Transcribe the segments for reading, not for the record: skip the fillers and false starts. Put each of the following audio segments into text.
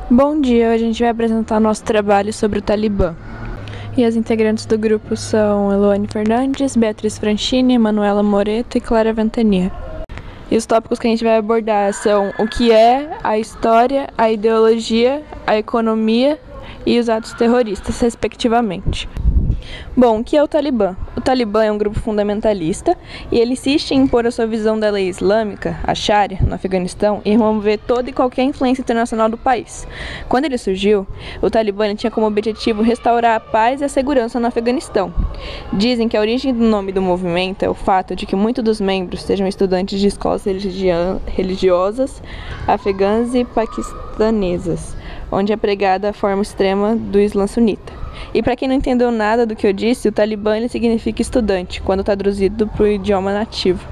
Bom dia, hoje a gente vai apresentar nosso trabalho sobre o Talibã. E as integrantes do grupo são Eloane Fernandes, Beatriz Franchini, Manuela Moreto e Clara Ventania. E os tópicos que a gente vai abordar são o que é, a história, a ideologia, a economia e os atos terroristas, respectivamente. Bom, o que é o Talibã? O Talibã é um grupo fundamentalista e ele insiste em impor a sua visão da lei islâmica, a Sharia, no Afeganistão, e remover toda e qualquer influência internacional do país. Quando ele surgiu, o Talibã tinha como objetivo restaurar a paz e a segurança no Afeganistão. Dizem que a origem do nome do movimento é o fato de que muitos dos membros sejam estudantes de escolas religiosas afegãs e paquistanesas, onde é pregada a forma extrema do Islã sunita. E para quem não entendeu nada do que eu disse, o Talibã ele significa estudante, quando traduzido para o idioma nativo.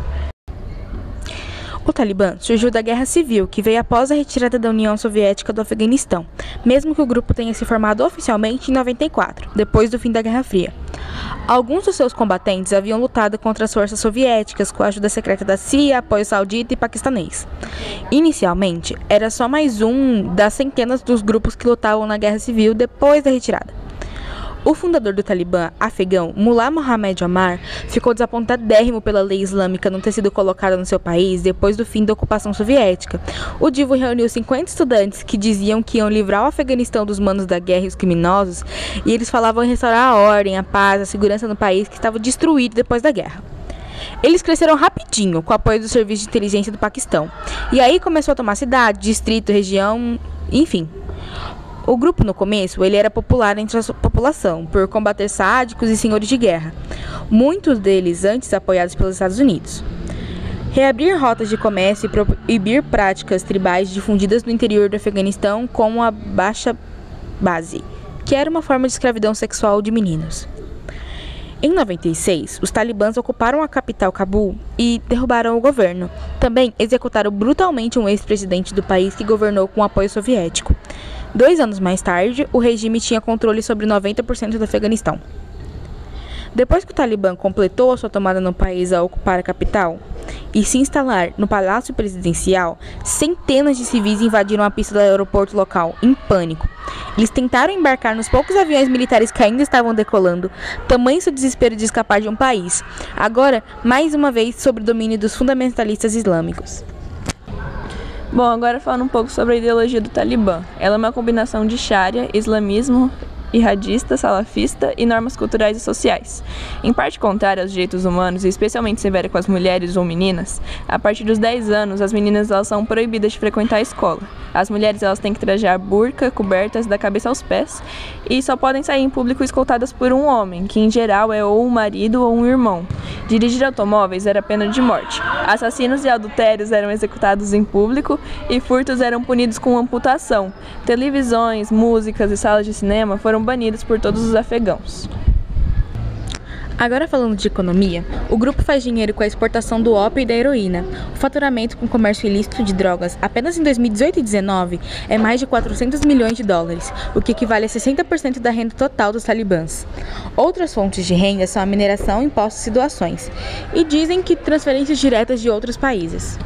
O Talibã surgiu da Guerra Civil, que veio após a retirada da União Soviética do Afeganistão, mesmo que o grupo tenha se formado oficialmente em 94, depois do fim da Guerra Fria. Alguns dos seus combatentes haviam lutado contra as forças soviéticas com a ajuda secreta da CIA, apoio saudita e paquistanês. Inicialmente, era só mais um das centenas dos grupos que lutavam na Guerra Civil depois da retirada. O fundador do Talibã, afegão, Mullah Mohammed Omar, ficou desapontadérrimo pela lei islâmica não ter sido colocada no seu país depois do fim da ocupação soviética. O divo reuniu 50 estudantes que diziam que iam livrar o Afeganistão dos manos da guerra e os criminosos, e eles falavam em restaurar a ordem, a paz, a segurança no país que estava destruído depois da guerra. Eles cresceram rapidinho com o apoio do Serviço de Inteligência do Paquistão, e aí começou a tomar cidade, distrito, região, enfim. O grupo, no começo, ele era popular entre a população, por combater sádicos e senhores de guerra, muitos deles antes apoiados pelos Estados Unidos. Reabrir rotas de comércio e proibir práticas tribais difundidas no interior do Afeganistão, como a Baixa Base, que era uma forma de escravidão sexual de meninos. Em 96, os talibãs ocuparam a capital Cabul e derrubaram o governo. Também executaram brutalmente um ex-presidente do país que governou com apoio soviético. 2 anos mais tarde, o regime tinha controle sobre 90% do Afeganistão. Depois que o Talibã completou a sua tomada no país ao ocupar a capital e se instalar no palácio presidencial, centenas de civis invadiram a pista do aeroporto local, em pânico. Eles tentaram embarcar nos poucos aviões militares que ainda estavam decolando, tamanho seu desespero de escapar de um país. Agora, mais uma vez, sob o domínio dos fundamentalistas islâmicos. Bom, agora falando um pouco sobre a ideologia do Talibã. Ela é uma combinação de Sharia, islamismo, jihadista, salafista e normas culturais e sociais. Em parte contrária aos direitos humanos, e especialmente severa com as mulheres ou meninas, a partir dos 10 anos, as meninas elas são proibidas de frequentar a escola. As mulheres elas têm que trajar burca, cobertas da cabeça aos pés, e só podem sair em público escoltadas por um homem, que em geral é ou um marido ou um irmão. Dirigir automóveis era pena de morte. Assassinos e adultérios eram executados em público e furtos eram punidos com amputação. Televisões, músicas e salas de cinema foram banidos por todos os afegãos. Agora falando de economia, o grupo faz dinheiro com a exportação do ópio e da heroína. O faturamento com o comércio ilícito de drogas apenas em 2018 e 2019 é mais de 400 milhões de dólares, o que equivale a 60% da renda total dos talibãs. Outras fontes de renda são a mineração, impostos e doações, e dizem que transferências diretas de outros países.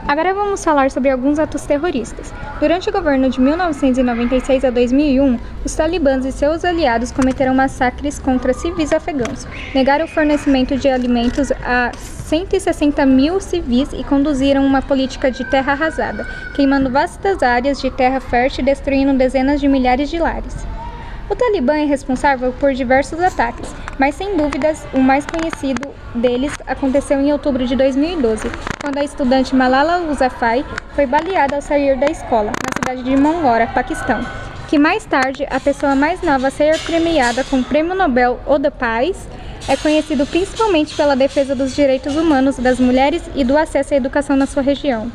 Agora vamos falar sobre alguns atos terroristas. Durante o governo de 1996 a 2001, os talibãs e seus aliados cometeram massacres contra civis afegãos, negaram o fornecimento de alimentos a 160 mil civis e conduziram uma política de terra arrasada, queimando vastas áreas de terra fértil e destruindo dezenas de milhares de lares. O Talibã é responsável por diversos ataques, mas sem dúvidas o mais conhecido deles aconteceu em outubro de 2012, quando a estudante Malala Yousafzai foi baleada ao sair da escola, na cidade de Mongora, Paquistão, que mais tarde a pessoa mais nova a ser premiada com o Prêmio Nobel da Paz é conhecido principalmente pela defesa dos direitos humanos das mulheres e do acesso à educação na sua região.